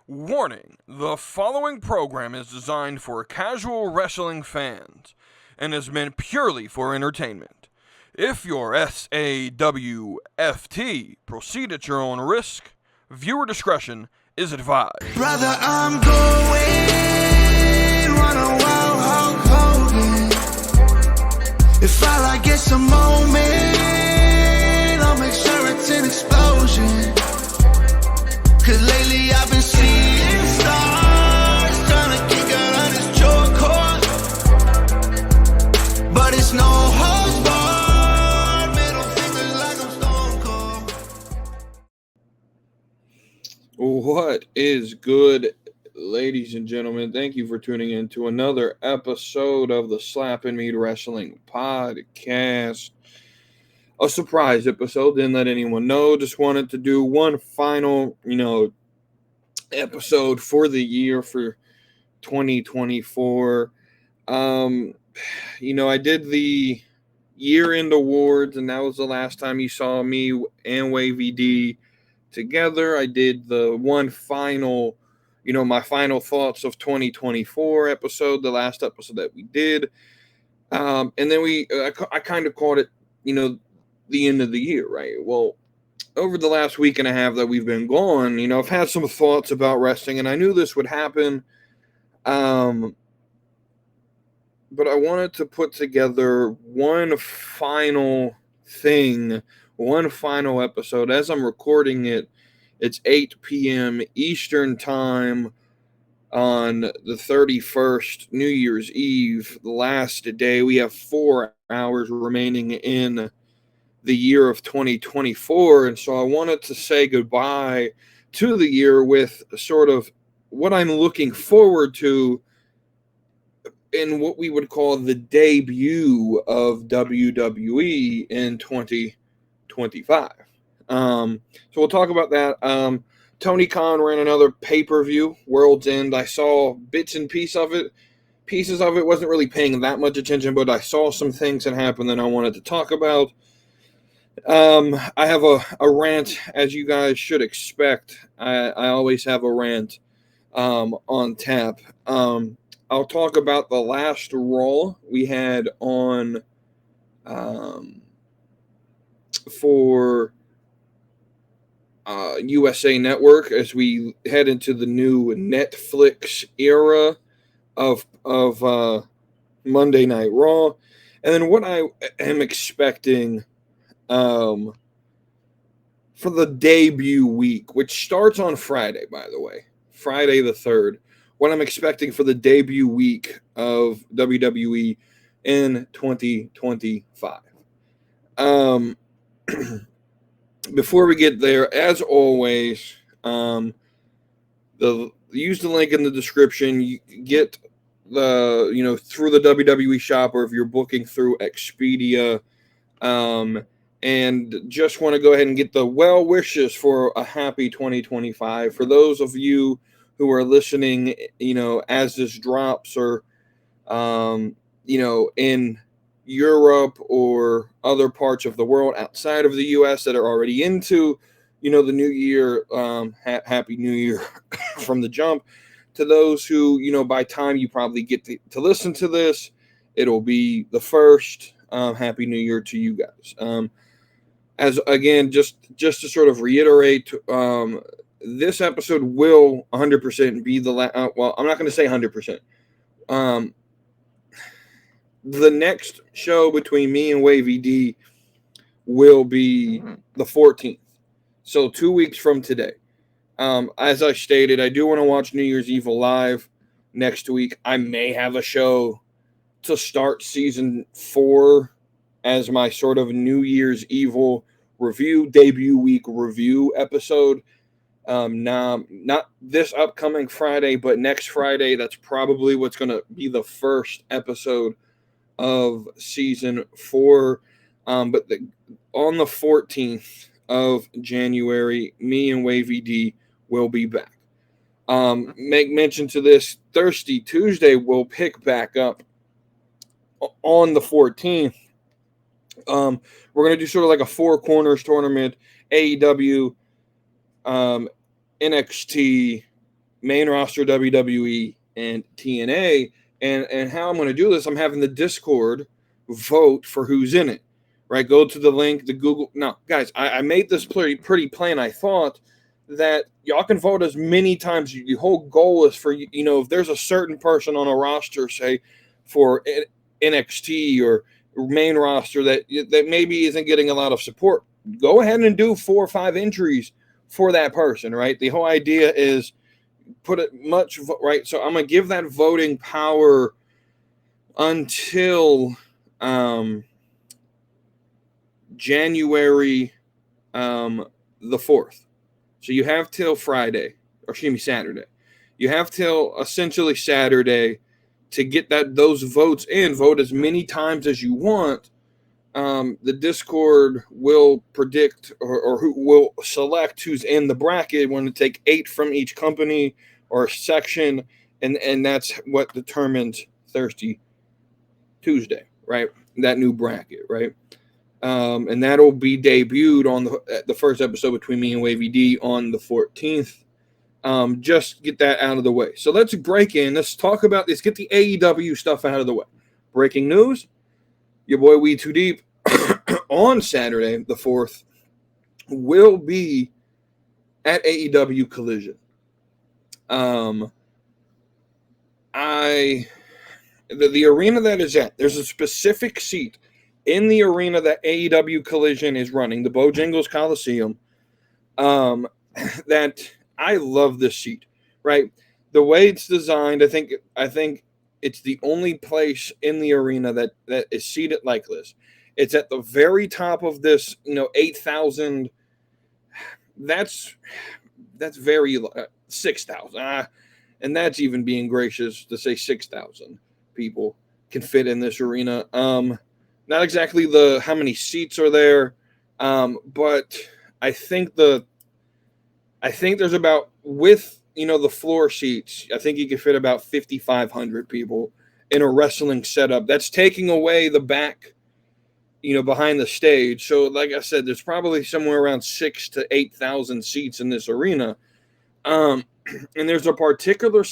Warning, the following program is designed for casual wrestling fans and is meant purely for entertainment. If you're SAWFT, proceed at your own risk. Viewer discretion is advised. Brother, I'm going on a wild Hulk Hogan. If all I get's a moment, I'll make sure it's an explosion. Cause lately I've been seeing stars trying to kick out on this chokehold. But it's no holds barred, middle fingers like I'm Stone Cold. What is good, ladies and gentlemen? Thank you for tuning in to another episode of the Slap and Mead Wrestling Podcast. A surprise episode, didn't let anyone know. Just wanted to do one final, episode for the year for 2024. I did the year-end awards, and that was the last time you saw me and Wavy D together. I did the one final, my final thoughts of 2024 episode, the last episode that we did. And then I kind of called it, the end of the year, right? Well, over the last week and a half that we've been gone, I've had some thoughts about wrestling, and I knew this would happen. But I wanted to put together one final thing, one final episode. As I'm recording it, it's 8 p.m. Eastern Time on the 31st, New Year's Eve, the last day. We have 4 hours remaining in the year of 2024, and so I wanted to say goodbye to the year with sort of what I'm looking forward to in what we would call the debut of WWE in 2025. So we'll talk about that. Tony Khan ran another pay-per-view, World's End. I saw bits and pieces of it. Wasn't really paying that much attention, but I saw some things that happened that I wanted to talk about. I have a rant, as you guys should expect. I always have a rant on tap. I'll talk about the last Raw we had on for USA Network as we head into the new Netflix era of Monday Night Raw, and then what I am expecting for the debut week, which starts on Friday, by the way, Friday the 3rd, what I'm expecting for the debut week of WWE in 2025. Before we get there, as always, use the link in the description. You get the, through the WWE shop, or if you're booking through Expedia, and just want to go ahead and get the well wishes for a happy 2025. For those of you who are listening, as this drops, or, in Europe or other parts of the world outside of the U.S. that are already into, the new year, happy new year from the jump. To those who, by time you probably get to listen to this, it'll be the first. Happy New Year to you guys. As again, just to sort of reiterate, this episode will 100% be the last. Well, I'm not going to say 100%. The next show between me and Wavy D will be the 14th. So 2 weeks from today. As I stated, I do want to watch New Year's Evil live next week. I may have a show to start season 4 as my sort of New Year's Evil review, debut week review episode. Not this upcoming Friday, but next Friday. That's probably what's going to be the first episode of season 4. But on the 14th of January, me and Wavy D will be back. Make mention to this, Thirsty Tuesday will pick back up on the 14th. We're going to do sort of like a 4 corners tournament, AEW, NXT, main roster WWE and TNA. And how I'm going to do this, I'm having the Discord vote for who's in it, right? Go to the link, the Google. No, guys, I made this pretty plain. I thought that y'all can vote as many times. The whole goal is for, if there's a certain person on a roster, say for NXT or main roster that maybe isn't getting a lot of support, go ahead and do 4 or 5 entries for that person, right? The whole idea is put it much, right? So I'm going to give that voting power until January the 4th. So you have till Friday, or excuse me, Saturday. You have till essentially Saturday to get those votes in. Vote as many times as you want. The Discord will predict or who will select who's in the bracket. We're going to take 8 from each company or section, and that's what determines Thirsty Tuesday, right? That new bracket, right? And that'll be debuted on the first episode between me and Wavy D on the 14th. Just get that out of the way. So let's break in. Let's get the AEW stuff out of the way. Breaking news. Your boy WETOODEEP on Saturday, the 4th, will be at AEW Collision. The arena that is at, there's a specific seat in the arena that AEW Collision is running, the Bojangles Coliseum, that I love this seat, right? The way it's designed, I think it's the only place in the arena that is seated like this. It's at the very top of this, 8,000. That's very 6,000. And that's even being gracious to say 6,000 people can fit in this arena. Not exactly how many seats are there, but I think there's about, with the floor seats, I think you can fit about 5,500 people in a wrestling setup. That's taking away the back, behind the stage. So like I said, there's probably somewhere around 6,000 to 8,000 seats in this arena. And there's a particular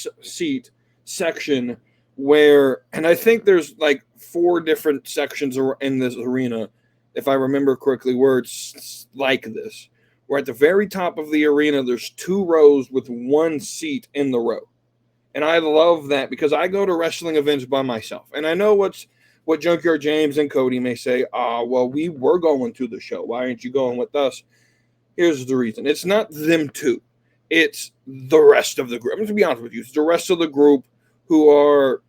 section where, and I think there's like 4 different sections in this arena, if I remember correctly, where it's like this. Where at the very top of the arena, there's 2 rows with 1 seat in the row. And I love that because I go to wrestling events by myself. And I know what Junkyard James and Cody may say, well, we were going to the show. Why aren't you going with us? Here's the reason. It's not them two. It's the rest of the group. I'm going to be honest with you. It's the rest of the group who are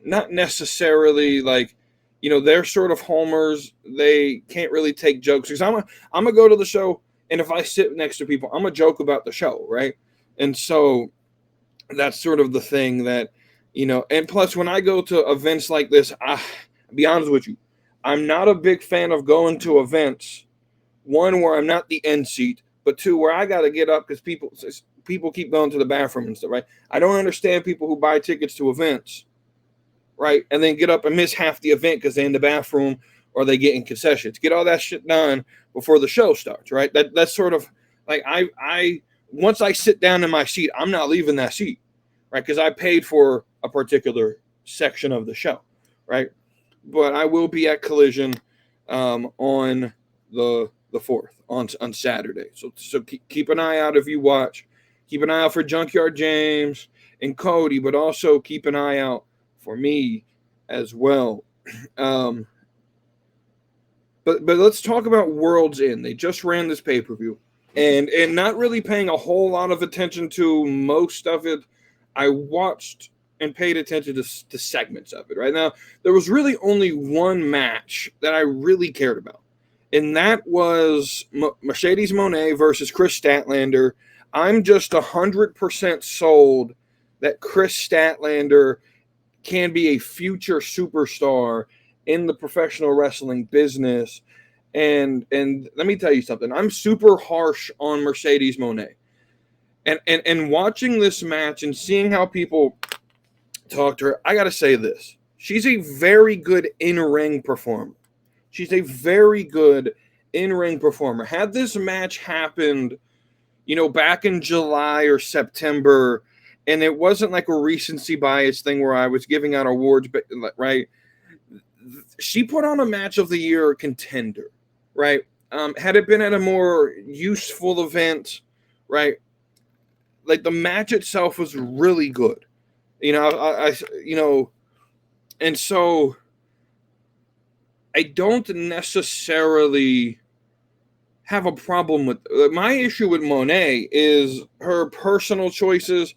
not necessarily like, they're sort of homers. They can't really take jokes. Because I'm going to go to the show, and if I sit next to people, I'm going to joke about the show, right? And so that's sort of the thing that, and plus when I go to events like this, I'll be honest with you, I'm not a big fan of going to events, 1, where I'm not the end seat, but 2, where I got to get up because people keep going to the bathroom and stuff, right? I don't understand people who buy tickets to events, right, and then get up and miss half the event because they're in the bathroom or they get in concessions. Get all that shit done before the show starts, right? That's sort of like I once I sit down in my seat, I'm not leaving that seat, right? Because I paid for a particular section of the show, right? But I will be at Collision on the 4th on Saturday. So keep an eye out if you watch. Keep an eye out for Junkyard James and Cody, but also keep an eye out for me as well. But let's talk about World's End. They just ran this pay-per-view. And not really paying a whole lot of attention to most of it. I watched and paid attention to segments of it. Right now, there was really only one match that I really cared about. And that was Mercedes Moné versus Chris Statlander. I'm just 100% sold that Chris Statlander can be a future superstar in the professional wrestling business. And let me tell you something. I'm super harsh on Mercedes Moné. And watching this match and seeing how people talk to her, I got to say this. She's a very good in-ring performer. She's a very good in-ring performer. Had this match happened back in July or September, and it wasn't like a recency bias thing where I was giving out awards, but right, she put on a match of the year contender, right? Had it been at a more useful event, right? Like the match itself was really good, and so I don't necessarily have a problem with my issue with Monet is her personal choices.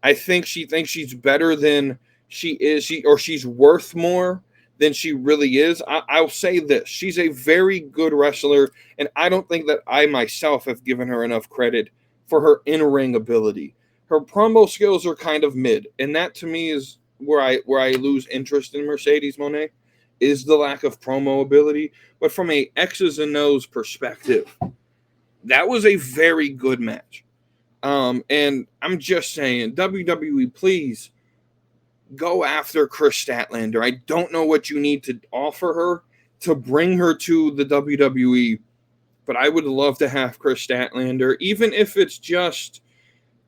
I think she thinks she's better than she is, or she's worth more than she really is. I'll say this: she's a very good wrestler, and I don't think that I myself have given her enough credit for her in-ring ability. Her promo skills are kind of mid, and that to me is where I lose interest in Mercedes Moné, is the lack of promo ability. But from a X's and O's perspective, that was a very good match. And I'm just saying, WWE, please go after Chris Statlander. I don't know what you need to offer her to bring her to the WWE, but I would love to have Chris Statlander, even if it's just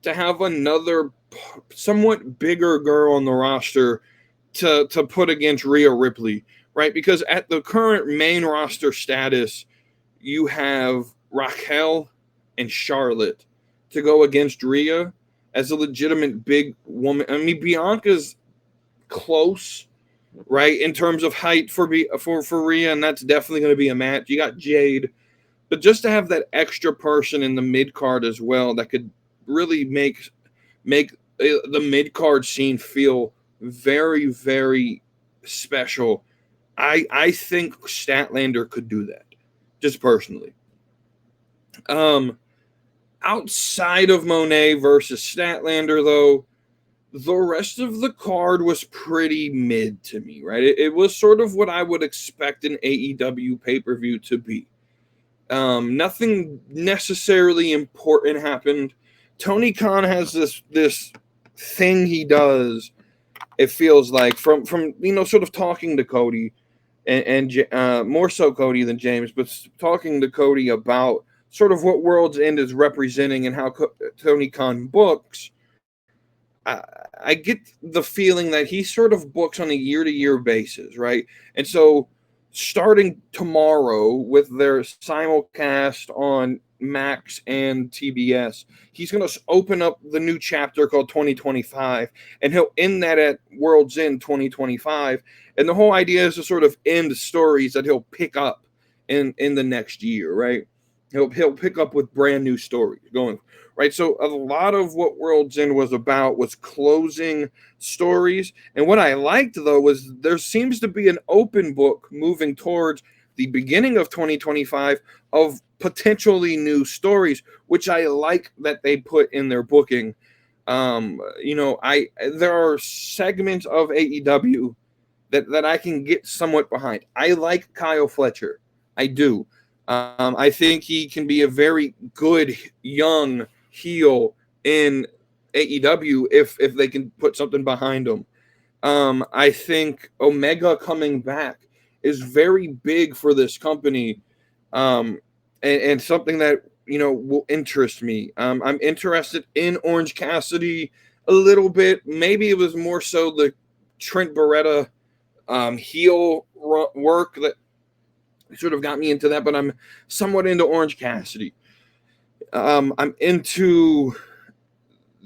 to have another somewhat bigger girl on the roster to put against Rhea Ripley, right? Because at the current main roster status, you have Raquel and Charlotte to go against Rhea as a legitimate big woman. I mean, Bianca's close, right, in terms of height for Rhea, and that's definitely going to be a match. You got Jade, but just to have that extra person in the mid card as well that could really make the mid card scene feel very, very special. I think Statlander could do that, just personally. Outside of Monet versus Statlander, though, the rest of the card was pretty mid to me, right? It was sort of what I would expect an AEW pay-per-view to be. Nothing necessarily important happened. Tony Khan has this thing he does, it feels like, from sort of talking to Cody, and more so Cody than James, but talking to Cody about sort of what World's End is representing and how Tony Khan books. I get the feeling that he sort of books on a year-to-year basis, right? And so starting tomorrow with their simulcast on Max and TBS, he's going to open up the new chapter called 2025, and he'll end that at World's End 2025. And the whole idea is to sort of end stories that he'll pick up in the next year, right? He'll pick up with brand new stories going, right? So a lot of what World's End was about was closing stories. And what I liked, though, was there seems to be an open book moving towards the beginning of 2025 of potentially new stories, which I like that they put in their booking. There are segments of AEW that I can get somewhat behind. I like Kyle Fletcher. I do. I think he can be a very good young heel in AEW if they can put something behind him. I think Omega coming back is very big for this company, and something that will interest me. I'm interested in Orange Cassidy a little bit. Maybe it was more so the Trent Beretta heel work that sort of got me into that, but I'm somewhat into Orange Cassidy. I'm into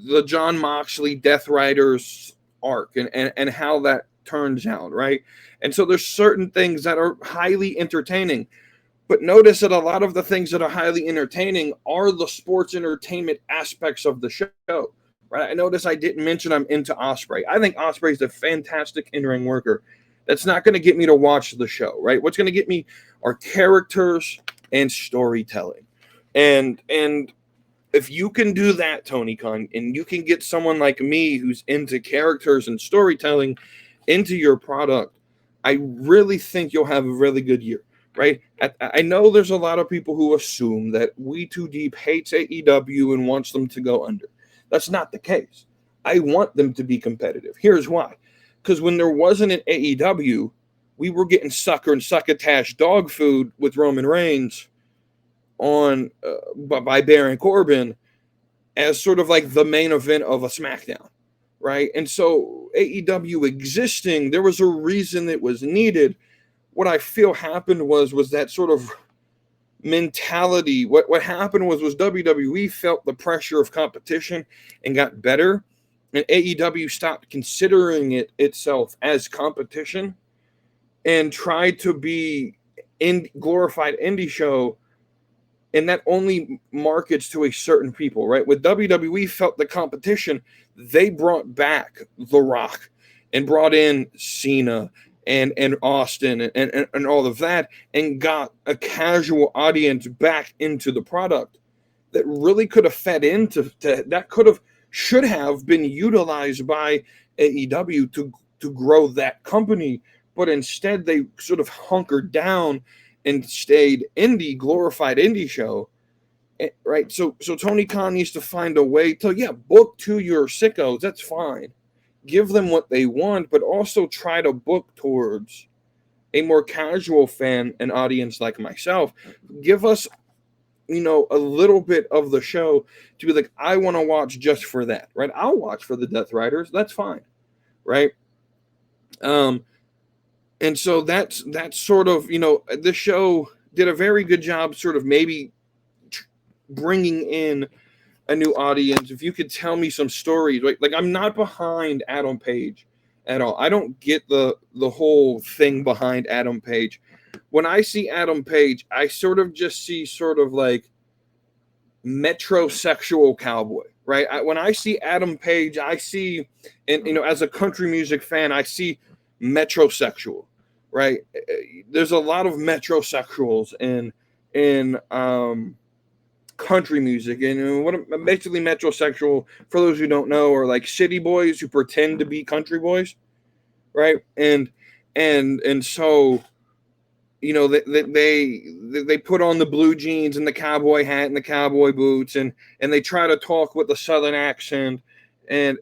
the Jon Moxley Death Riders arc and how that turns out, right? And so there's certain things that are highly entertaining, but notice that a lot of the things that are highly entertaining are the sports entertainment aspects of the show, right? I notice I didn't mention I'm into Ospreay. I think Ospreay is a fantastic in-ring worker. That's not going to get me to watch the show, right? What's going to get me are characters and storytelling. And if you can do that, Tony Khan, and you can get someone like me who's into characters and storytelling into your product, I really think you'll have a really good year, right? I know there's a lot of people who assume that WETOODEEP hates AEW and wants them to go under. That's not the case. I want them to be competitive. Here's why. Because when there wasn't an AEW, we were getting sucker and succotash dog food with Roman Reigns on by Baron Corbin as sort of like the main event of a SmackDown, right? And so AEW existing, there was a reason it was needed. What I feel happened was that sort of mentality. What happened was WWE felt the pressure of competition and got better, and AEW stopped considering it itself as competition and tried to be in glorified indie show, and that only markets to a certain people, right? With WWE felt the competition, they brought back The Rock and brought in Cena and Austin and all of that, and got a casual audience back into the product that really could have fed into that, should have been utilized by AEW to grow that company, but instead they sort of hunkered down and stayed glorified indie show, right? So Tony Khan needs to find a way to book to your sickos. That's fine. Give them what they want, but also try to book towards a more casual fan and audience like myself. Give us, a little bit of the show to be like, I want to watch just for that, right? I'll watch for the Death Riders. That's fine, right? And so that's sort of, the show did a very good job sort of maybe bringing in a new audience. If you could tell me some stories, right? Like, I'm not behind Adam Page at all. I don't get the whole thing behind Adam Page. When I see Adam Page, I sort of just see sort of like metrosexual cowboy, right? When I see Adam Page, I see, and as a country music fan, I see metrosexual, right? There's a lot of metrosexuals in country music, and what basically metrosexual, for those who don't know, are like city boys who pretend to be country boys, right? And so they put on the blue jeans and the cowboy hat and the cowboy boots, and they try to talk with a southern accent, and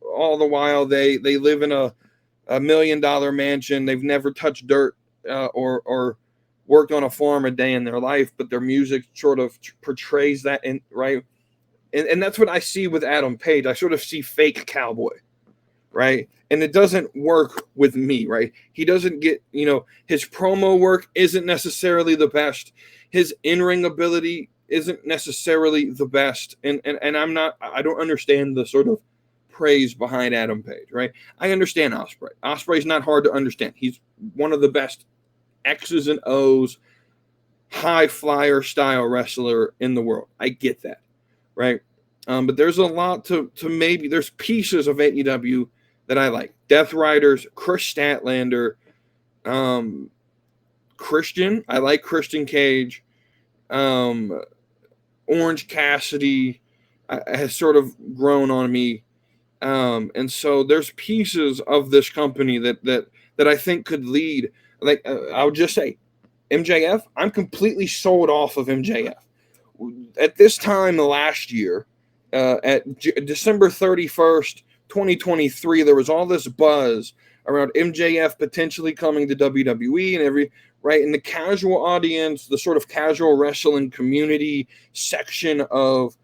all the while they live in a $1 million mansion. They've never touched dirt or worked on a farm a day in their life, but their music sort of portrays that, right? And that's what I see with Adam Page. I sort of see fake cowboy, right? And it doesn't work with me, right? He doesn't get, his promo work isn't necessarily the best. His in-ring ability isn't necessarily the best. And I don't understand the sort of praise behind Adam Page, right? I understand Ospreay. Ospreay's not hard to understand. He's one of the best X's and O's, high flyer style wrestler in the world. I get that, right? But there's a lot to maybe, there's pieces of AEW that I like. Death Riders, Chris Statlander, Christian. I like Christian Cage. Orange Cassidy has sort of grown on me. And so there's pieces of this company that I think could lead. Like, I would just say, MJF, I'm completely sold off of MJF. At this time last year, at December 31st, 2023, there was all this buzz around MJF potentially coming to WWE and right? And the casual audience, the sort of casual wrestling community section of,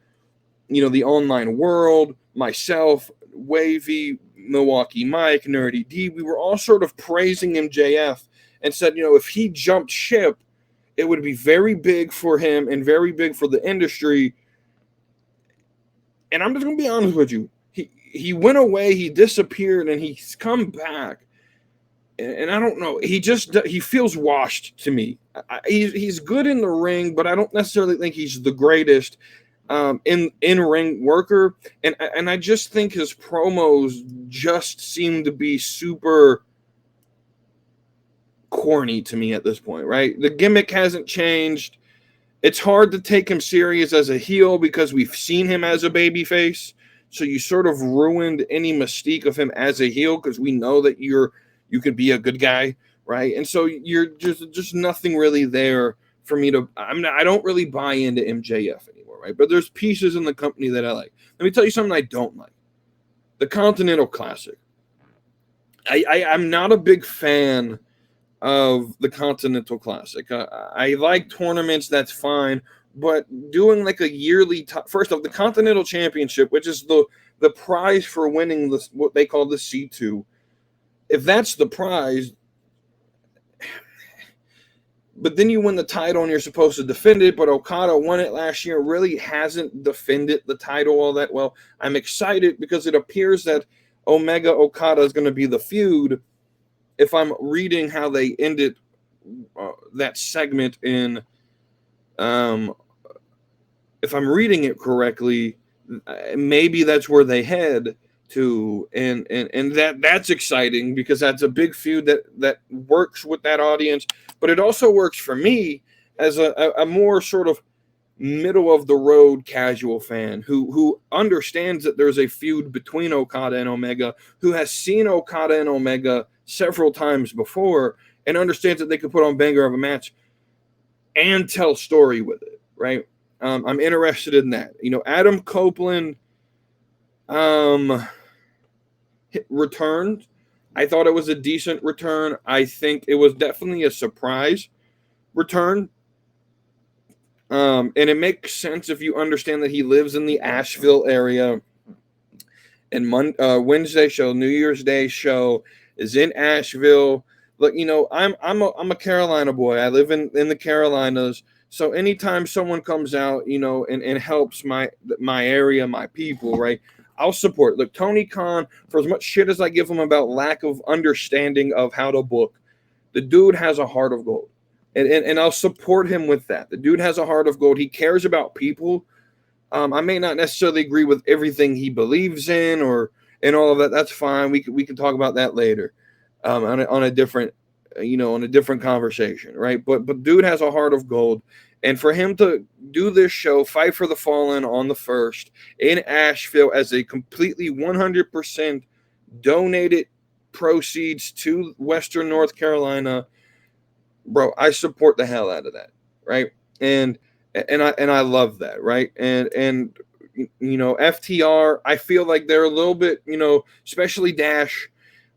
the online world, myself, Wavy, Milwaukee Mike, Nerdy D, we were all sort of praising MJF and said, if he jumped ship, it would be very big for him and very big for the industry. And I'm just going to be honest with you. He went away, he disappeared, and he's come back. And I don't know. He feels washed to me. He's good in the ring, but I don't necessarily think he's the greatest in-ring worker. And I just think his promos just seem to be super corny to me at this point, right? The gimmick hasn't changed. It's hard to take him serious as a heel because we've seen him as a babyface. So you sort of ruined any mystique of him as a heel because we know that you could be a good guy, right? And so you're just nothing really there for me to. I don't really buy into MJF anymore, right? But there's pieces in the company that I like. Let me tell you something I don't like: the Continental Classic. I'm not a big fan of the Continental Classic. I like tournaments, that's fine. but doing like a yearly first off, the Continental Championship, which is the prize for winning this, what they call the C2. If that's the prize, but then you win the title and you're supposed to defend it, but Okada won it last year, really hasn't defended the title all that well. I'm excited because it appears that Omega Okada is going to be the feud. If I'm reading how they ended that segment in, if I'm reading it correctly, maybe that's where they head to, and that's exciting because that's a big feud that works with that audience, but it also works for me as a more sort of middle of the road casual fan who understands that there's a feud between Okada and Omega, who has seen Okada and Omega several times before, and understands that they could put on banger of a match and tell story with it, right? I'm interested in that. Adam Copeland returned. I thought it was a decent return. I think it was definitely a surprise return. And it makes sense if you understand that he lives in the Asheville area. And Wednesday show, New Year's Day show is in Asheville. Look, I'm a Carolina boy. I live in the Carolinas. So anytime someone comes out, and helps my area, my people, right, I'll support. Look, Tony Khan, for as much shit as I give him about lack of understanding of how to book, the dude has a heart of gold. And I'll support him with that. The dude has a heart of gold. He cares about people. I may not necessarily agree with everything he believes in and all of that. That's fine. We can talk about that later, on a different, on a different conversation, right? But dude has a heart of gold, and for him to do this show, Fight for the Fallen, on the 1st in Asheville as a completely 100% donated proceeds to Western North Carolina. Bro, I support the hell out of that, right? And I love that, right? And FTR, I feel like they're a little bit, especially Dash.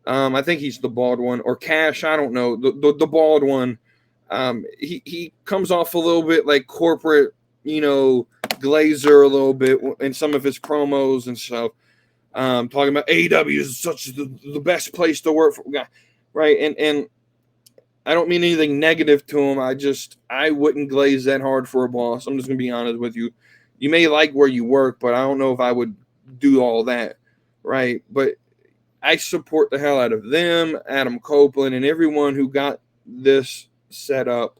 I think he's the bald one, or Cash, I don't know, the bald one. He comes off a little bit like corporate, Glazer a little bit in some of his promos and stuff. Talking about AEW is such the best place to work for, right? And I don't mean anything negative to him. I wouldn't glaze that hard for a boss. I'm just going to be honest with you. You may like where you work, but I don't know if I would do all that, right? But I support the hell out of them, Adam Copeland, and everyone who got this set up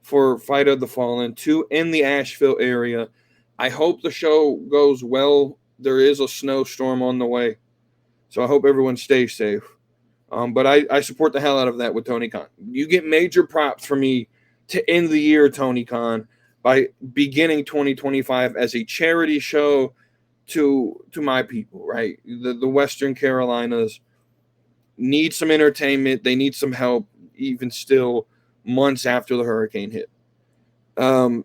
for Fight of the Fallen in the Asheville area. I hope the show goes well. There is a snowstorm on the way, so I hope everyone stays safe. But I support the hell out of that with Tony Khan. You get major props from me to end the year, Tony Khan, by beginning 2025 as a charity show to my people, right? The Western Carolinas need some entertainment. They need some help, even still months after the hurricane hit. So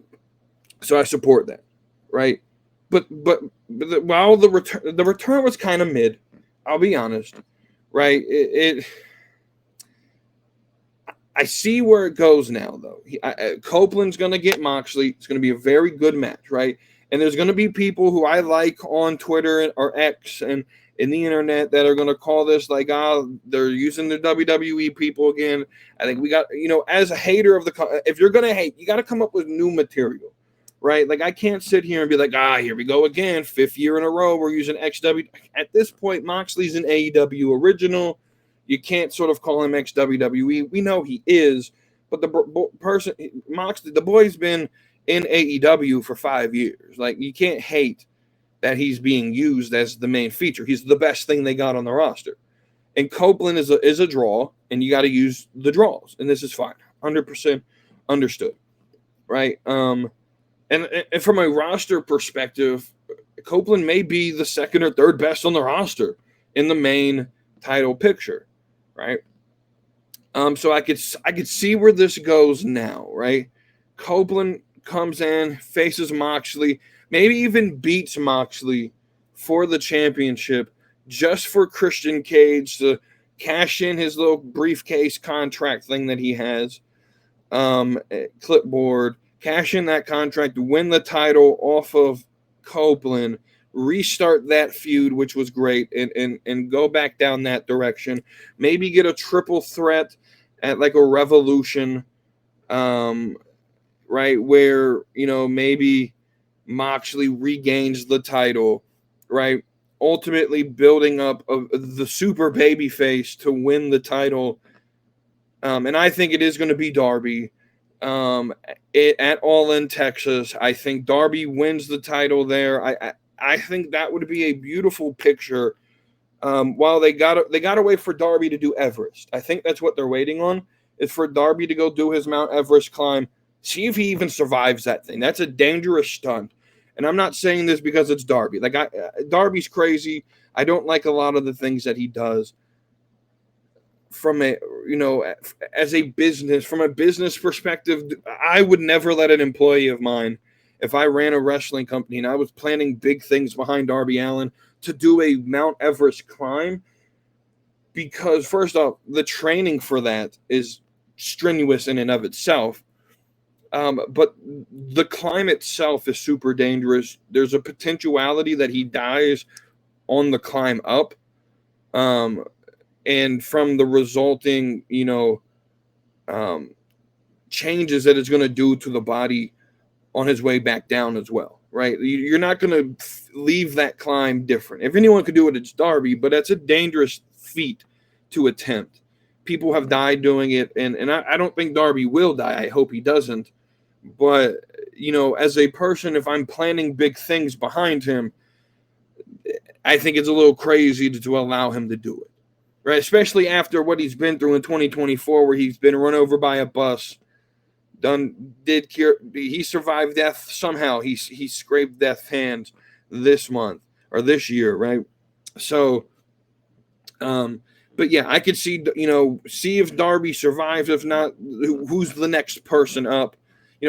I support that, right? But while the return was kind of mid, I'll be honest. Right, I see where it goes now, though. Copeland's going to get Moxley. It's going to be a very good match, right? And there's going to be people who I like on Twitter or X and in the internet that are going to call this like, they're using the WWE people again. I think we got, as a hater of if you're going to hate, you got to come up with new material, right? Like, I can't sit here and be like, here we go again, 5th year in a row, we're using XW. At this point, Moxley's an AEW original. You can't sort of call him ex-WWE. We know he is, but Moxley, the boy's been in AEW for 5 years. Like, you can't hate that he's being used as the main feature. He's the best thing they got on the roster. And Copeland is a draw, and you got to use the draws, and this is fine. 100% understood, right? And from a roster perspective, Copeland may be the 2nd or 3rd best on the roster in the main title picture, right? So I could see where this goes now, right? Copeland comes in, faces Moxley, maybe even beats Moxley for the championship, just for Christian Cage to cash in his little briefcase contract thing that he has, clipboard. cash in that contract, win the title off of Copeland, restart that feud, which was great, and go back down that direction. Maybe get a triple threat at like a Revolution, right, where, maybe Moxley regains the title, right? Ultimately building up the super baby face to win the title. And I think it is going to be Darby at All In Texas. I think Darby wins the title there. I think that would be a beautiful picture. While they got to wait for Darby to do Everest. I think that's what they're waiting on, is for Darby to go do his Mount Everest climb. See if he even survives that thing. That's a dangerous stunt. And I'm not saying this because it's Darby. Like, Darby's crazy. I don't like a lot of the things that he does from as a business, from a business perspective. I would never let an employee of mine, if I ran a wrestling company and I was planning big things behind Darby Allin, to do a Mount Everest climb, because first off, the training for that is strenuous in and of itself. But the climb itself is super dangerous. There's a potentiality that he dies on the climb up. And from the resulting, changes that it's going to do to the body on his way back down as well, right? You're not going to leave that climb different. If anyone could do it, it's Darby, but that's a dangerous feat to attempt. People have died doing it, and I don't think Darby will die. I hope he doesn't. But, as a person, if I'm planning big things behind him, I think it's a little crazy to allow him to do it, right? Especially after what he's been through in 2024, where he's been run over by a bus, he survived death somehow. He scraped death's hands this month or this year, right? So, but yeah, I could see if Darby survives. If not, who's the next person up?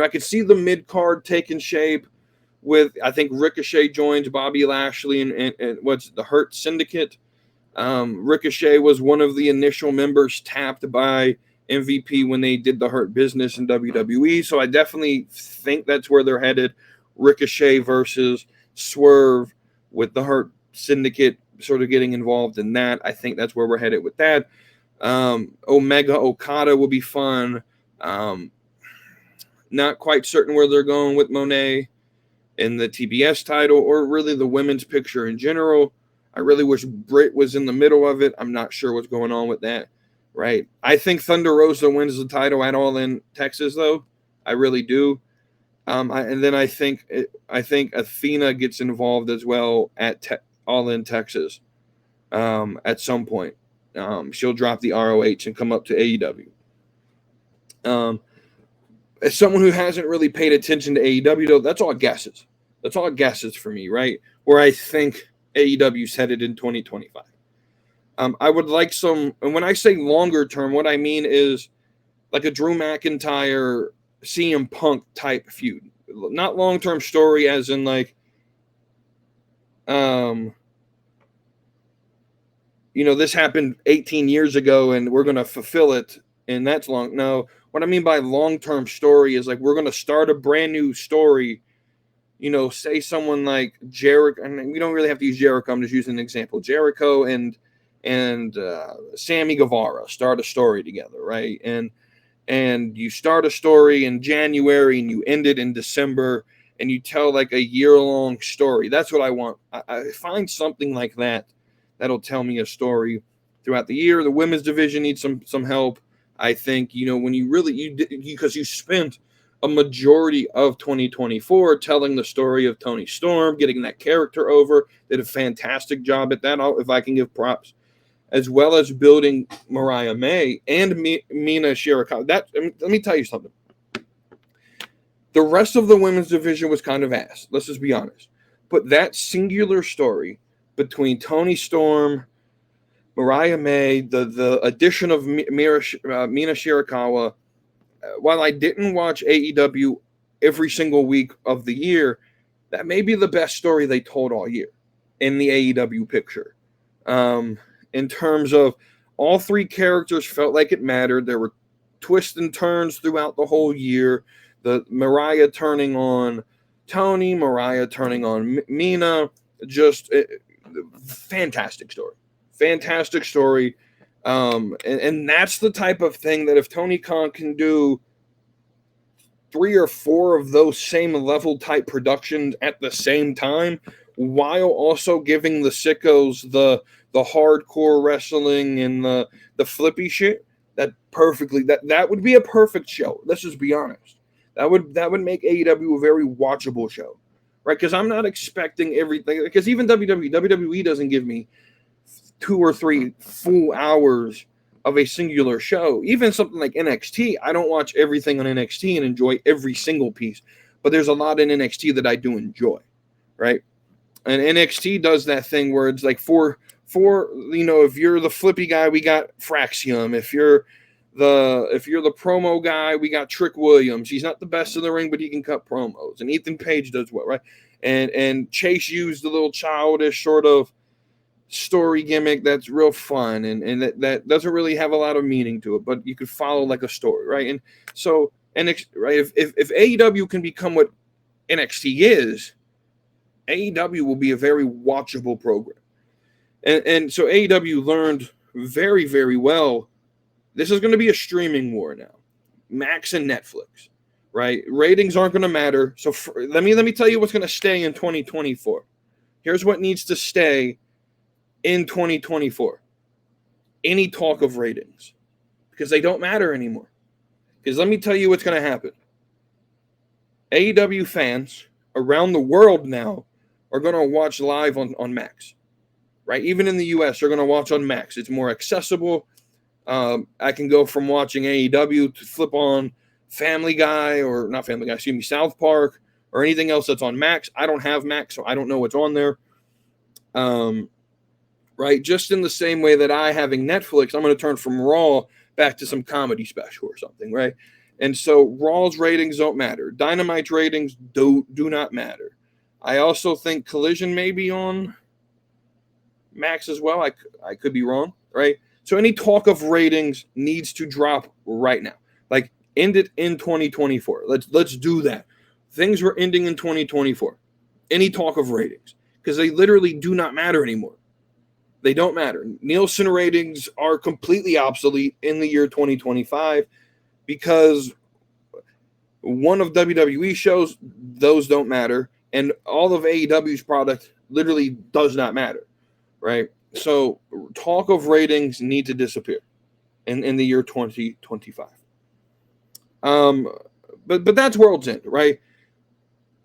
I could see the mid card taking shape with, I think Ricochet joins Bobby Lashley and what's the Hurt Syndicate. Ricochet was one of the initial members tapped by MVP when they did the Hurt Business in WWE. So I definitely think that's where they're headed. Ricochet versus Swerve, with the Hurt Syndicate sort of getting involved in that. I think that's where we're headed with that. Omega Okada will be fun. Not quite certain where they're going with Monet in the TBS title, or really the women's picture in general. I really wish Britt was in the middle of it. I'm not sure what's going on with that, right? I think Thunder Rosa wins the title at All In Texas, though. I really do. And then I think Athena gets involved as well at All In Texas at some point. She'll drop the ROH and come up to AEW. As someone who hasn't really paid attention to AEW, though, that's all guesses. That's all guesses for me, right? Where I think AEW's headed in 2025. I would like some, and when I say longer term, what I mean is like a Drew McIntyre, CM Punk type feud. Not long-term story as in like, this happened 18 years ago and we're going to fulfill it, and that's long. No, what I mean by long-term story is like we're going to start a brand new story. Say someone like Jericho, and we don't really have to use Jericho. I'm just using an example. Jericho and Sammy Guevara start a story together, right? And you start a story in January and you end it in December, and you tell like a year-long story. That's what I want. I find something like that that'll tell me a story throughout the year. The women's division needs some help. I think, when because you spent a majority of 2024 telling the story of Toni Storm, getting that character over, did a fantastic job at that, if I can give props, as well as building Mariah May and Mina Shirakawa. Let me tell you something. The rest of the women's division was kind of ass. Let's just be honest. But that singular story between Toni Storm, Mariah May, the addition of Mina Shirakawa, while I didn't watch AEW every single week of the year, that may be the best story they told all year in the AEW picture. In terms of all three characters felt like it mattered. There were twists and turns throughout the whole year. the Mariah turning on Tony, Mariah turning on Mina, just fantastic story. And that's the type of thing that if Tony Khan can do 3 or 4 of those same level type productions at the same time, while also giving the sickos the hardcore wrestling and the flippy shit, that would be a perfect show. Let's just be honest. That would make AEW a very watchable show, right? Because I'm not expecting everything. Because even WWE doesn't give me 2 or 3 full hours of a singular show. Even something like NXT, I don't watch everything on NXT and enjoy every single piece, but there's a lot in NXT that I do enjoy, right? And NXT does that thing where it's like for if you're the flippy guy, we got Fraxium. If you're the promo guy, we got Trick Williams. He's not the best in the ring, but he can cut promos. And Ethan Page does well, right? And Chase used the little childish sort of story gimmick that's real fun and that doesn't really have a lot of meaning to it, but you could follow like a story, right? And so right, if AEW can become what NXT is, AEW will be a very watchable program. And so AEW learned very, very well, this is going to be a streaming war now. Max and Netflix, right? Ratings aren't going to matter. So let me tell you what's going to stay in 2024. Here's what needs to stay in 2024. Any talk of ratings, because they don't matter anymore. Because let me tell you what's going to happen. AEW fans around the world now are going to watch live on Max, right? Even in the US, they're going to watch on Max. It's more accessible. I can go from watching AEW to flip on Family Guy, or not Family Guy, excuse me, South Park, or anything else that's on Max. I don't have Max, so I don't know what's on there. Right? Just in the same way that I, having Netflix, I'm going to turn from Raw back to some comedy special or something, right? And so Raw's ratings don't matter. Dynamite's ratings do not matter. I also think Collision may be on Max as well. I could be wrong, right? So any talk of ratings needs to drop right now. Like, end it in 2024. Let's do that. Things were ending in 2024. Any talk of ratings, because they literally do not matter anymore. They don't matter. Nielsen ratings are completely obsolete in the year 2025 because one of WWE shows, those don't matter, and all of AEW's product literally does not matter, right? So talk of ratings need to disappear in the year 2025. But that's World's End, right?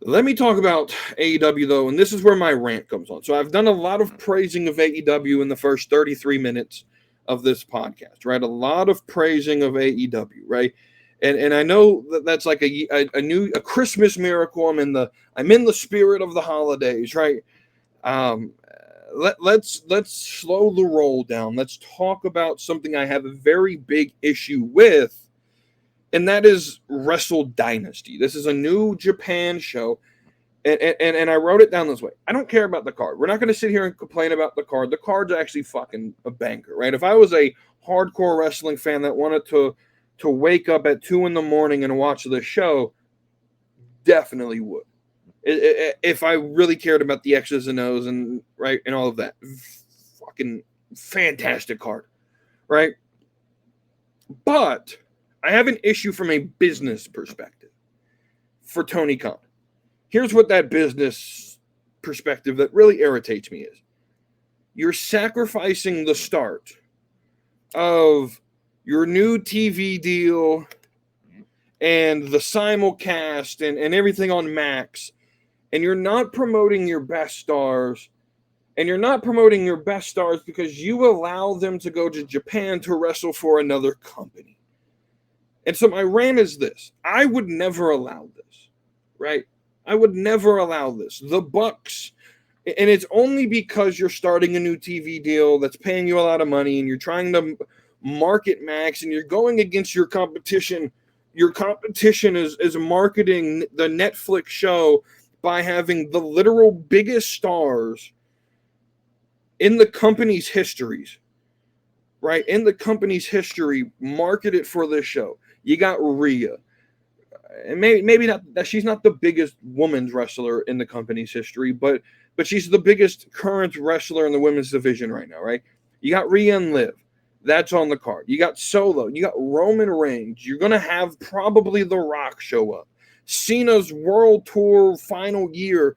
Let me talk about AEW, though, and this is where my rant comes on. So I've done a lot of praising of AEW in the first 33 minutes of this podcast, right? A lot of praising of AEW, right? And I know that's like a Christmas miracle. I'm in the spirit of the holidays, right? Let's slow the roll down. Let's talk about something I have a very big issue with. And that is WrestleDynasty. This is a new Japan show. And I wrote it down this way. I don't care about the card. We're not going to sit here and complain about the card. The card's actually fucking a banker, right? If I was a hardcore wrestling fan that wanted to wake up at 2 a.m. and watch the show, definitely would. If I really cared about the X's and O's and right and all of that. Fucking fantastic card, right? But I have an issue from a business perspective for Tony Khan. Here's what that business perspective that really irritates me is. You're sacrificing the start of your new TV deal and the simulcast and everything on Max, and you're not promoting your best stars. And you're not promoting your best stars because you allow them to go to Japan to wrestle for another company. And so my rant is this. I would never allow this, right? I would never allow this. The Bucks, and it's only because you're starting a new TV deal that's paying you a lot of money and you're trying to market Max and you're going against your competition. Your competition is marketing the Netflix show by having the literal biggest stars in the company's histories, right? In the company's history, market it for this show. You got Rhea. maybe not that she's not the biggest women's wrestler in the company's history, but she's the biggest current wrestler in the women's division right now, right? You got Rhea and Liv. That's on the card. You got Solo. You got Roman Reigns. You're going to have probably The Rock show up. Cena's World Tour final year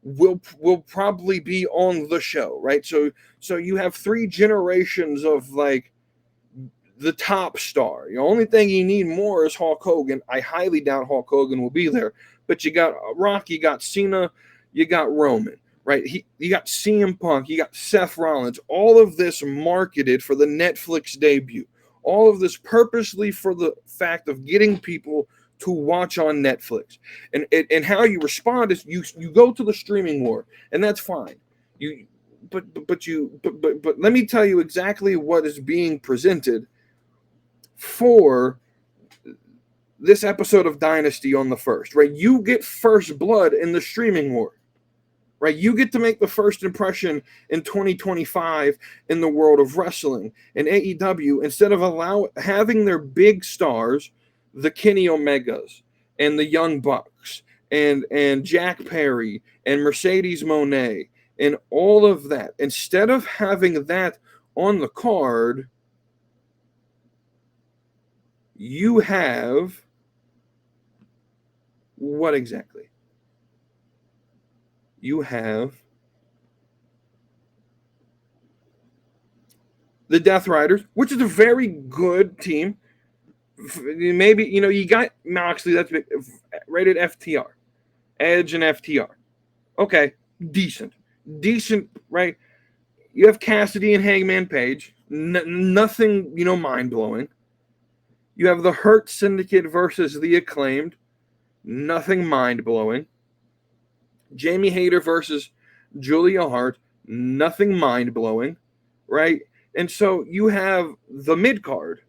will probably be on the show, right? So you have 3 generations of like the top star. The only thing you need more is Hulk Hogan. I highly doubt Hulk Hogan will be there, but you got Rock, you got Cena, you got Roman, right? You got CM Punk, you got Seth Rollins. All of this marketed for the Netflix debut. All of this purposely for the fact of getting people to watch on Netflix. And how you respond is you go to the streaming war, and that's fine. But let me tell you exactly what is being presented for this episode of Dynasty on the 1st, right? You get first blood in the streaming war, right? You get to make the first impression in 2025 in the world of wrestling. And AEW, instead of having their big stars, the Kenny Omegas and the Young Bucks and Jack Perry and Mercedes Moné and all of that, instead of having that on the card, you have what exactly? You have the Death Riders, which is a very good team. Maybe, you got Moxley, that's rated FTR. Edge and FTR. Okay, decent, right? You have Cassidy and Hangman Page. Nothing, mind-blowing. You have the Hurt Syndicate versus the Acclaimed. Nothing mind-blowing. Jamie Hayter versus Julia Hart. Nothing mind-blowing, right? And so you have the mid-card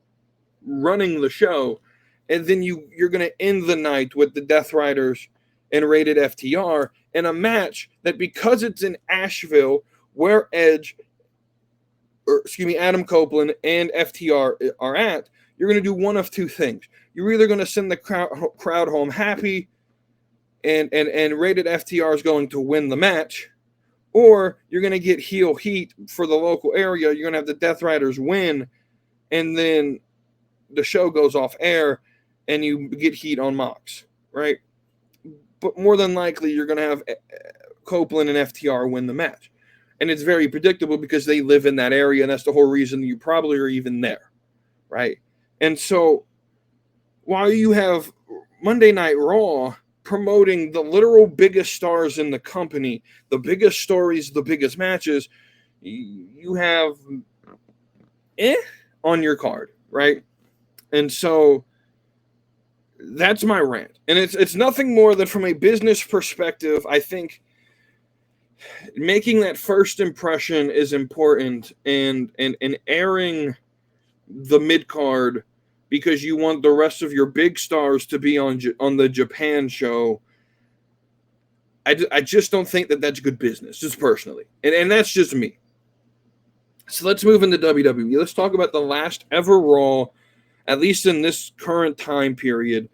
running the show, and then you're going to end the night with the Death Riders and rated FTR in a match that, because it's in Asheville where Adam Copeland and FTR are at, you're going to do one of 2 things. You're either going to send the crowd home happy and rated FTR is going to win the match, or you're going to get heel heat for the local area. You're going to have the Death Riders win, and then the show goes off air and you get heat on Mox, right? But more than likely, you're going to have Copeland and FTR win the match. And it's very predictable because they live in that area, and that's the whole reason you probably are even there, right? And so while you have Monday Night Raw promoting the literal biggest stars in the company, the biggest stories, the biggest matches, you have on your card, right? And so that's my rant. And it's nothing more than, from a business perspective, I think making that first impression is important, and airing the mid-card because you want the rest of your big stars to be on the Japan show. I just don't think that that's good business, just personally. And that's just me. So let's move into WWE. Let's talk about the last ever Raw, at least in this current time period,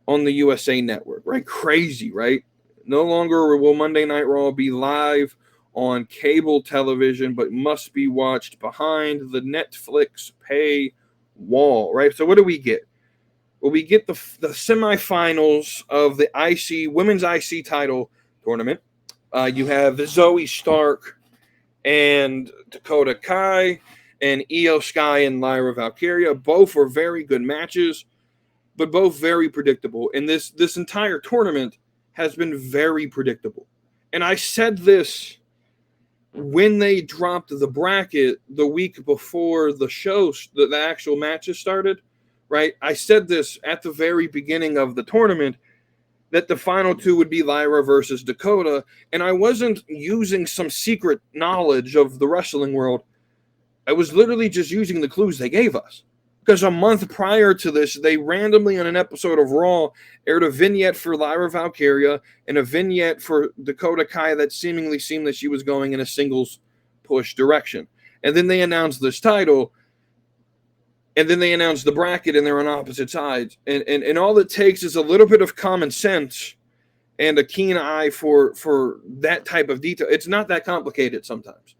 on the USA Network, right? Crazy, right? No longer will Monday Night Raw be live on cable television, but must be watched behind the Netflix pay wall, right? So what do we get? Well, we get the semifinals of the women's IC title tournament. You have Zoe Stark and Dakota Kai and Io Sky and Lyra Valkyria. Both were very good matches, but both very predictable. And this entire tournament has been very predictable. And I said this when they dropped the bracket the week before the show, the actual matches started, right? I said this at the very beginning of the tournament, that the final 2 would be Lyra versus Dakota. And I wasn't using some secret knowledge of the wrestling world. I was literally just using the clues they gave us. Because a month prior to this, they randomly on an episode of Raw aired a vignette for Lyra Valkyria and a vignette for Dakota Kai that seemingly seemed that she was going in a singles push direction. And then they announced this title. And then they announce the bracket, and they're on opposite sides. And all it takes is a little bit of common sense and a keen eye for that type of detail. It's not that complicated sometimes.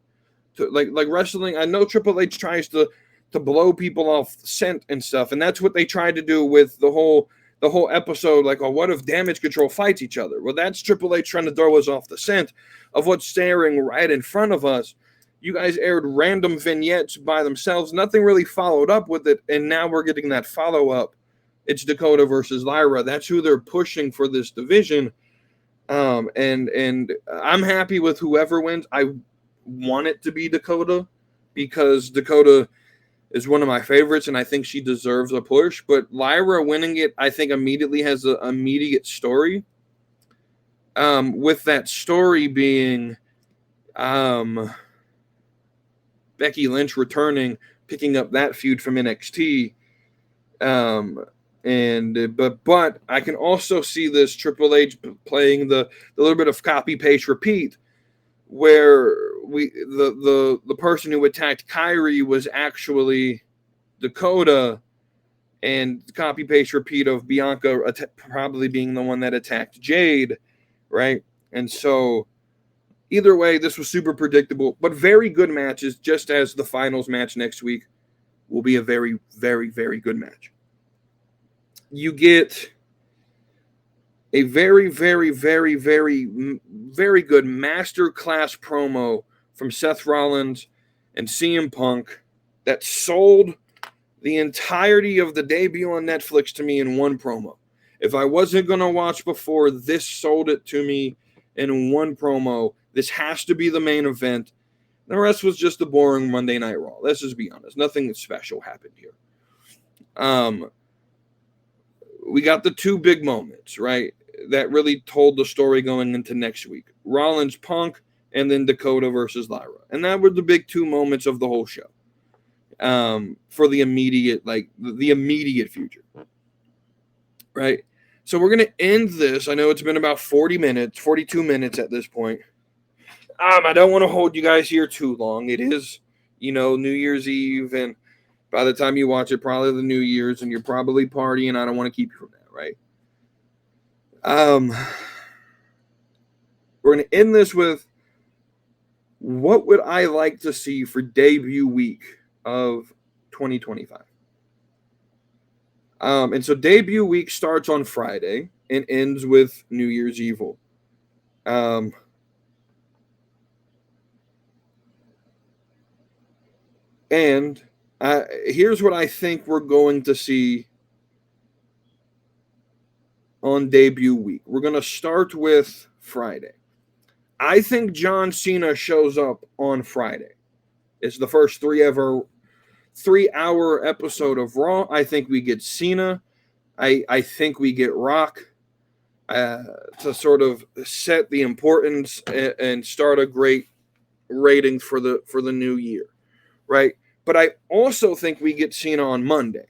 Like wrestling, I know Triple H tries to blow people off scent and stuff, and that's what they tried to do with the whole episode. Like, oh, what if Damage Control fights each other? Well, that's Triple H trying to throw us off the scent of what's staring right in front of us. You guys aired random vignettes by themselves. Nothing really followed up with it, and now we're getting that follow-up. It's Dakota versus Lyra. That's who they're pushing for this division. And I'm happy with whoever wins. I want it to be Dakota because Dakota is one of my favorites, and I think she deserves a push. But Lyra winning it, I think, immediately has an immediate story. With that story being Becky Lynch returning, picking up that feud from NXT. But I can also see this Triple H playing the little bit of copy paste repeat, where the person who attacked Kyrie was actually Dakota, and copy paste repeat of Bianca probably being the one that attacked Jade, right? And so either way, this was super predictable, but very good matches, just as the finals match next week will be a very, very, very good match. You get a very, very, very, very, very good masterclass promo from Seth Rollins and CM Punk that sold the entirety of the debut on Netflix to me in one promo. If I wasn't going to watch before, this sold it to me in one promo. This has to be the main event. The rest was just a boring Monday Night Raw. Let's just be honest. Nothing special happened here. We got the two big moments, right, that really told the story going into next week. Rollins Punk, and then Dakota versus Lyra. And that were the big two moments of the whole show. For the immediate future. Right? So we're going to end this. I know it's been about 42 minutes at this point. I don't want to hold you guys here too long. It is, New Year's Eve, and by the time you watch it, probably the New Year's, and you're probably partying. I don't want to keep you from that, right? We're going to end this with, what would I like to see for debut week of 2025? And so debut week starts on Friday and ends with New Year's Evil. And here's what I think we're going to see on debut week. We're going to start with Friday. I think John Cena shows up on Friday. It's the first 3-hour episode of Raw. I think we get Cena. I think we get Rock to sort of set the importance and start a great rating for the new year, right? But I also think we get Cena on Monday.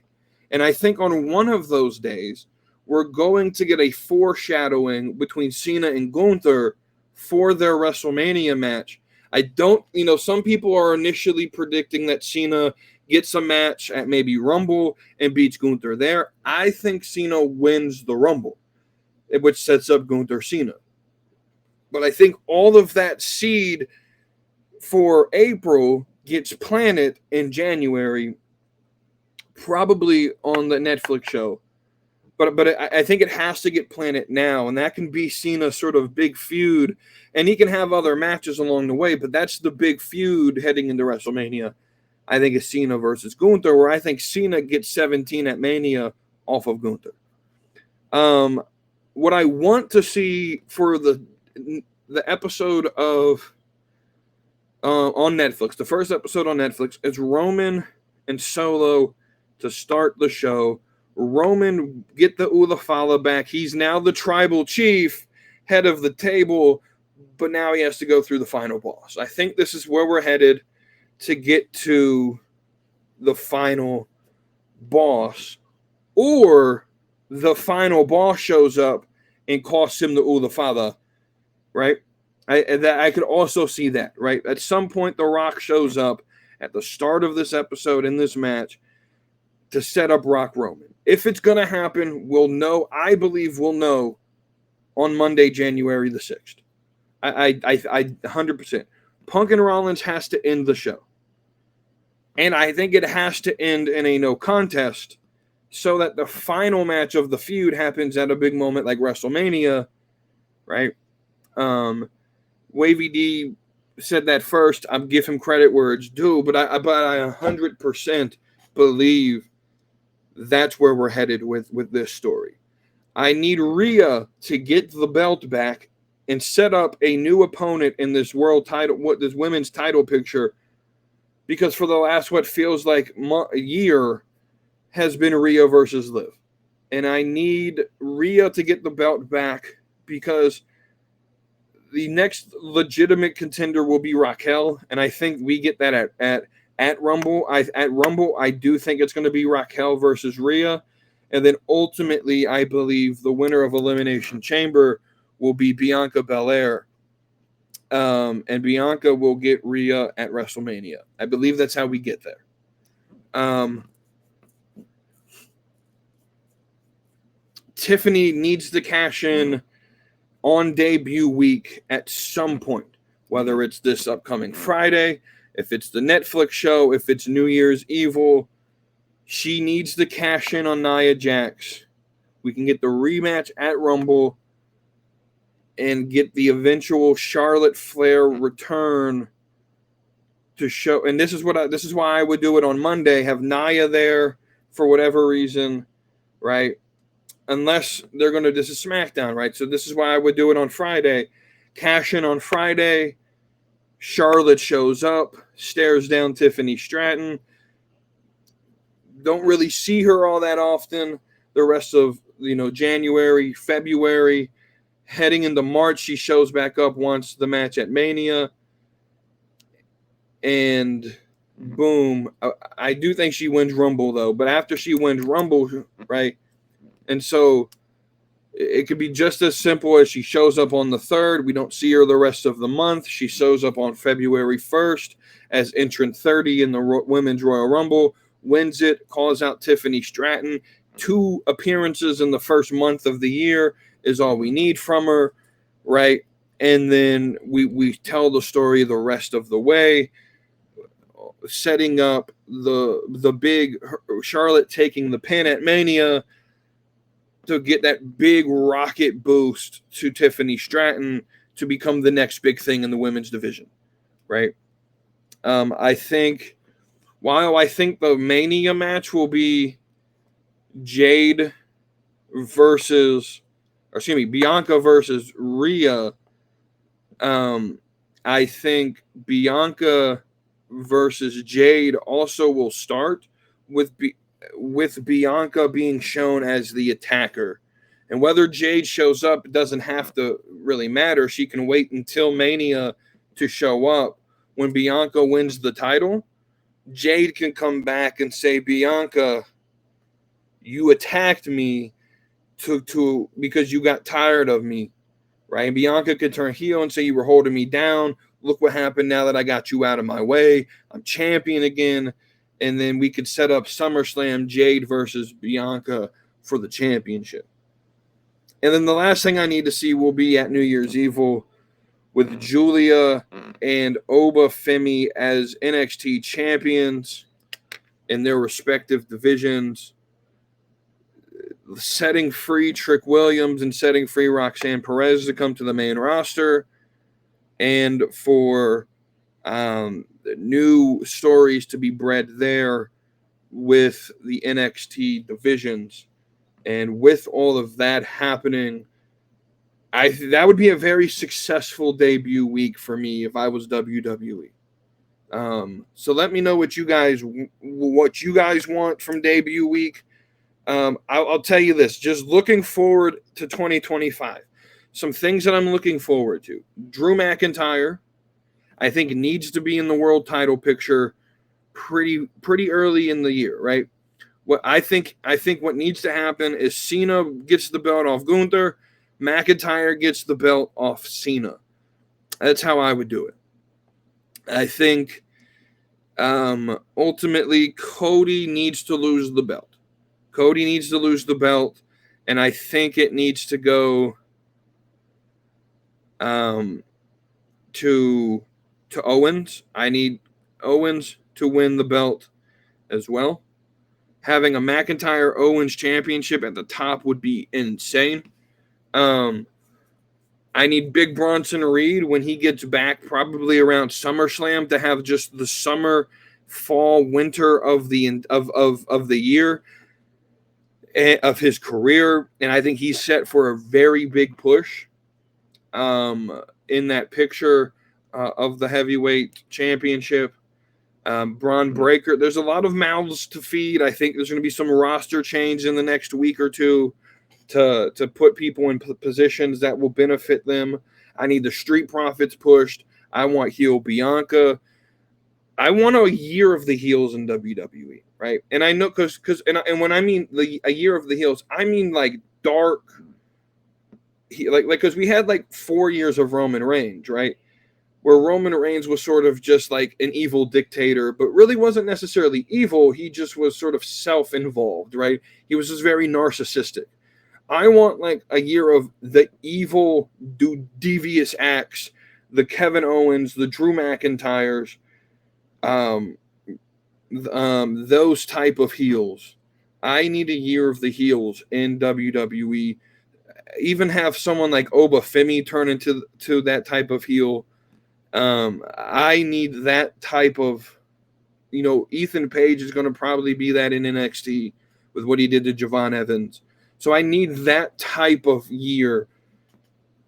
And I think on one of those days, we're going to get a foreshadowing between Cena and Gunther for their WrestleMania match. I don't, some people are initially predicting that Cena gets a match at maybe Rumble and beats Gunther there. I think Cena wins the Rumble, which sets up Gunther Cena. But I think all of that seed for April gets planted in January, probably on the Netflix show. But I think it has to get planted now, and that can be Cena's sort of big feud, and he can have other matches along the way, but that's the big feud heading into WrestleMania. I think it's Cena versus Gunther, where I think Cena gets 17 at Mania off of Gunther. What I want to see for the episode of on Netflix, the first episode on Netflix, is Roman and Solo to start the show. Roman get the Ulafala back. He's now the tribal chief, head of the table, but now he has to go through the final boss. I think this is where we're headed to get to the final boss, or the final boss shows up and costs him the Ulafala, right? I could also see that, right? At some point, The Rock shows up at the start of this episode in this match, to set up Rock Roman. If it's going to happen, we'll know. I believe we'll know on Monday, January the 6th. I 100%. Punk and Rollins has to end the show. And I think it has to end in a no contest so that the final match of the feud happens at a big moment like WrestleMania, right? Wavy D said that first. I'm give him credit where it's due, but I 100% believe that's where we're headed with this story. I need Rhea to get the belt back and set up a new opponent in this world title, this women's title picture, because for the last what feels like a year has been Rhea versus Liv, and I need Rhea to get the belt back because the next legitimate contender will be Raquel, and I think we get that at Rumble. At Rumble, I do think it's going to be Raquel versus Rhea, and then ultimately, I believe the winner of Elimination Chamber will be Bianca Belair, and Bianca will get Rhea at WrestleMania. I believe that's how we get there. Tiffany needs to cash in on debut week at some point, whether it's this upcoming Friday, if it's the Netflix show, if it's New Year's Evil. She needs to cash in on Nia Jax. We can get the rematch at Rumble and get the eventual Charlotte Flair return to show. And this is why I would do it on Monday. Have Nia there for whatever reason, right? Unless they're going to, this is SmackDown, right? So this is why I would do it on Friday. Cash in on Friday. Charlotte shows up, stares down Tiffany Stratton. Don't really see her all that often. The rest of, January, February, heading into March, she shows back up once the match at Mania. And boom. I do think she wins Rumble, though. But after she wins Rumble, right? And so it could be just as simple as she shows up on the 3rd. We don't see her the rest of the month. She shows up on February 1st as entrant 30 in the Women's Royal Rumble, wins it, calls out Tiffany Stratton. 2 appearances in the first month of the year is all we need from her, right? And then we tell the story the rest of the way, setting up the big Charlotte taking the pin at Mania to get that big rocket boost to Tiffany Stratton to become the next big thing in the women's division, right? I think the Mania match will be Bianca versus Rhea. I think Bianca versus Jade also will start with Bianca being shown as the attacker. And whether Jade shows up, it doesn't have to really matter. She can wait until Mania to show up. When Bianca wins the title, Jade can come back and say, Bianca, you attacked me because you got tired of me, right? And Bianca could turn heel and say, you were holding me down. Look what happened now that I got you out of my way. I'm champion again. And then we could set up SummerSlam, Jade versus Bianca for the championship. And then the last thing I need to see will be at New Year's Evil with Julia and Oba Femi as NXT champions in their respective divisions, setting free Trick Williams and setting free Roxanne Perez to come to the main roster, and for new stories to be bred there with the NXT divisions. And with all of that happening, that would be a very successful debut week for me if I was WWE. So let me know what you guys want from debut week. I'll tell you this, just looking forward to 2025. Some things that I'm looking forward to. Drew McIntyre, I think, needs to be in the world title picture pretty early in the year, right? What I think what needs to happen is Cena gets the belt off Gunther, McIntyre gets the belt off Cena. That's how I would do it. I think Ultimately, Cody needs to lose the belt. Cody needs to lose the belt, and I think it needs to go to Owens. I need Owens to win the belt as well. Having a McIntyre Owens championship at the top would be insane. I need Big Bronson Reed when he gets back, probably around SummerSlam, to have just the summer, fall, winter of the year of his career, and I think he's set for a very big push. In that picture of the heavyweight championship. Braun Breaker, there's a lot of mouths to feed. I think there's going to be some roster change in the next week or two to put people in positions that will benefit them. I need the Street Profits pushed. I want heel Bianca. I want a year of the heels in WWE, right? And I know because when I mean a year of the heels, I mean like dark, like because we had like 4 years of Roman Reigns, right? Where Roman Reigns was sort of just like an evil dictator, but really wasn't necessarily evil. He just was sort of self-involved, right? He was just very narcissistic. I want like a year of the evil, devious acts, the Kevin Owens, the Drew McIntyres, those type of heels. I need a year of the heels in WWE. Even have someone like Oba Femi turn into that type of heel. I need that type of, Ethan Page is going to probably be that in NXT with what he did to Javon Evans. So I need that type of year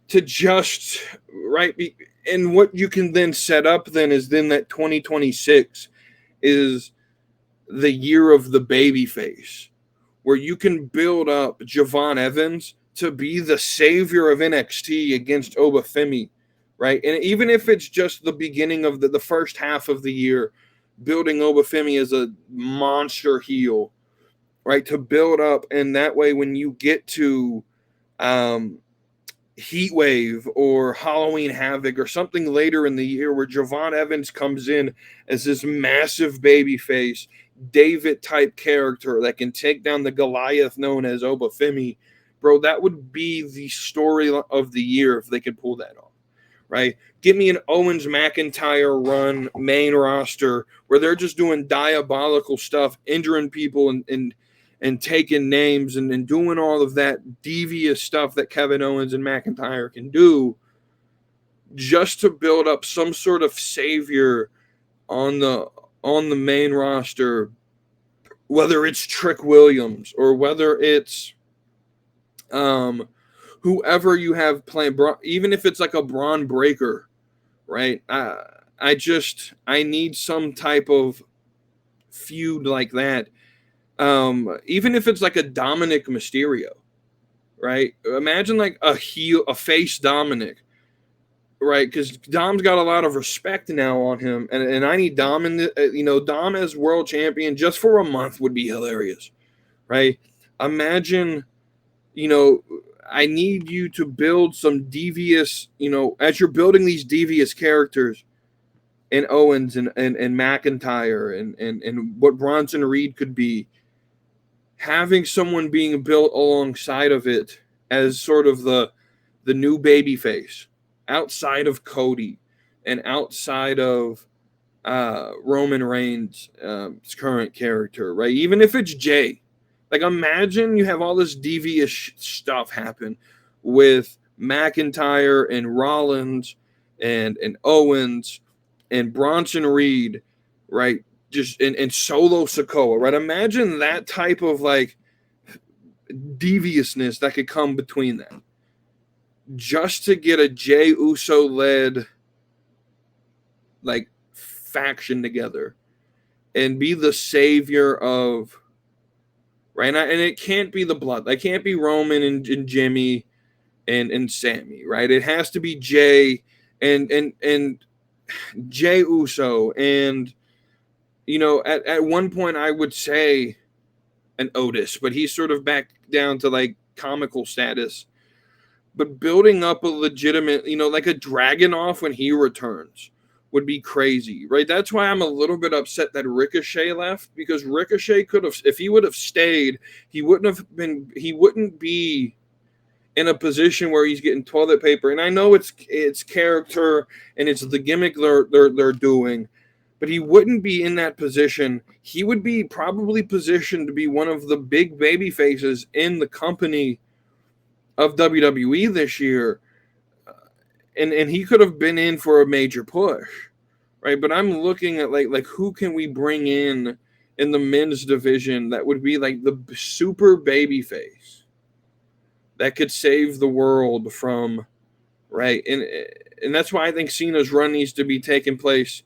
to just, right? And what you can then set up then is then that 2026 is the year of the baby face, where you can build up Javon Evans to be the savior of NXT against Oba Femi, right? And even if it's just the beginning of the first half of the year, building Oba Femi as a monster heel, right? To build up, and that way when you get to Heatwave or Halloween Havoc or something later in the year where Javon Evans comes in as this massive babyface, David-type character that can take down the Goliath known as Oba Femi, bro, that would be the story of the year if they could pull that off, right? Give me an Owens McIntyre run main roster where they're just doing diabolical stuff, injuring people and taking names and doing all of that devious stuff that Kevin Owens and McIntyre can do, just to build up some sort of savior on the main roster, whether it's Trick Williams or whether it's whoever you have playing, even if it's like a Braun Breaker, right? I need some type of feud like that. Even if it's like a Dominic Mysterio, right? Imagine like a face Dominic, right? Because Dom's got a lot of respect now on him, and I need Dom Dom as world champion just for a month would be hilarious, right? Imagine, I need you to build some devious, as you're building these devious characters in Owens and McIntyre and what Bronson Reed could be, having someone being built alongside of it as sort of the new baby face outside of Cody and outside of Roman Reigns' current character, right? Even if it's Jay. Like, imagine you have all this devious stuff happen with McIntyre and Rollins and Owens and Bronson Reed, right? Just and Solo Sikoa, right? Imagine that type of like deviousness that could come between them, just to get a Jey Uso led like faction together and be the savior of, right? And it can't be the Blood. It can't be Roman and Jimmy and Sammy, right? It has to be Jay and Jey Uso and, at one point I would say an Otis, but he's sort of back down to like comical status. But building up a legitimate, like a Dragunov when he returns, would be crazy, right? That's why I'm a little bit upset that Ricochet left, because Ricochet could have, if he would have stayed, he wouldn't be in a position where he's getting toilet paper. And I know it's character and it's the gimmick they're doing, but he wouldn't be in that position. He would be probably positioned to be one of the big baby faces in the company of WWE this year. And he could have been in for a major push, right? But I'm looking at like who can we bring in the men's division that would be like the super baby face that could save the world from, right? And that's why I think Cena's run needs to be taking place.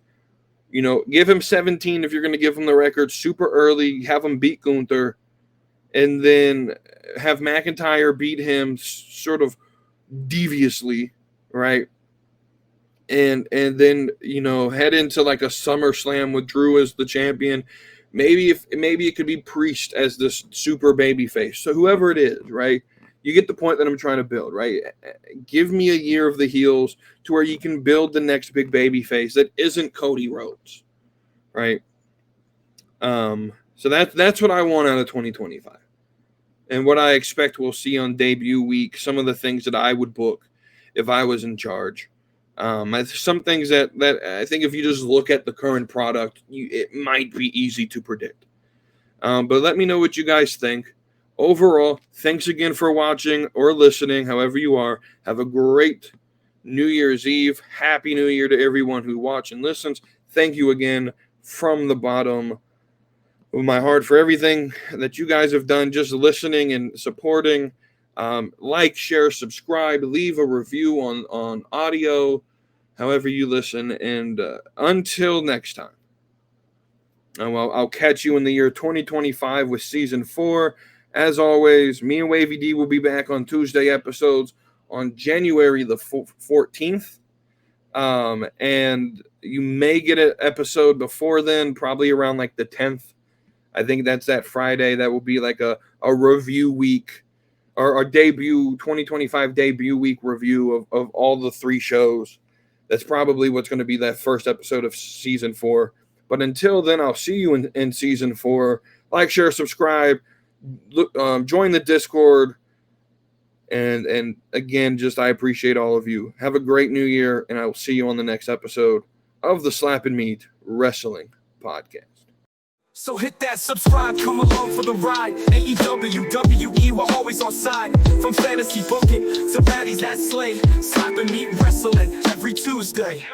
You know, give him 17 if you're going to give him the record super early, have him beat Gunther, and then have McIntyre beat him sort of deviously, right? And then, you know, head into like a SummerSlam with Drew as the champion. Maybe it could be Priest as this super baby face. So whoever it is, right? You get the point that I'm trying to build, right? Give me a year of the heels to where you can build the next big baby face that isn't Cody Rhodes, right? So that's what I want out of 2025. And what I expect we'll see on debut week, some of the things that I would book if I was in charge. Some things that I think if you just look at the current product, it might be easy to predict. But let me know what you guys think. Overall, thanks again for watching or listening, however you are. Have a great New Year's Eve. Happy New Year to everyone who watches and listens. Thank you again from the bottom of my heart for everything that you guys have done, just listening and supporting. Like, share, subscribe, leave a review on audio, however you listen. And until next time, I'll catch you in the year 2025 with Season 4. As always, me and Wavy D will be back on Tuesday episodes on January the 14th. And you may get an episode before then, probably around like the 10th. I think that's that Friday. That will be like a review week, or our debut 2025 debut week review of all the 3 shows. That's probably what's going to be that first episode of Season 4. But until then, I'll see you in Season 4. Like, share, subscribe. Join the Discord, and again, just I appreciate all of you. Have a great new year, and I will see you on the next episode of the Slap and Meat Wrestling Podcast. So hit that subscribe, come along for the ride. AEW, WWE, we're always on side. From fantasy booking to baddies that slay. Slap and Meat Wrestling every Tuesday.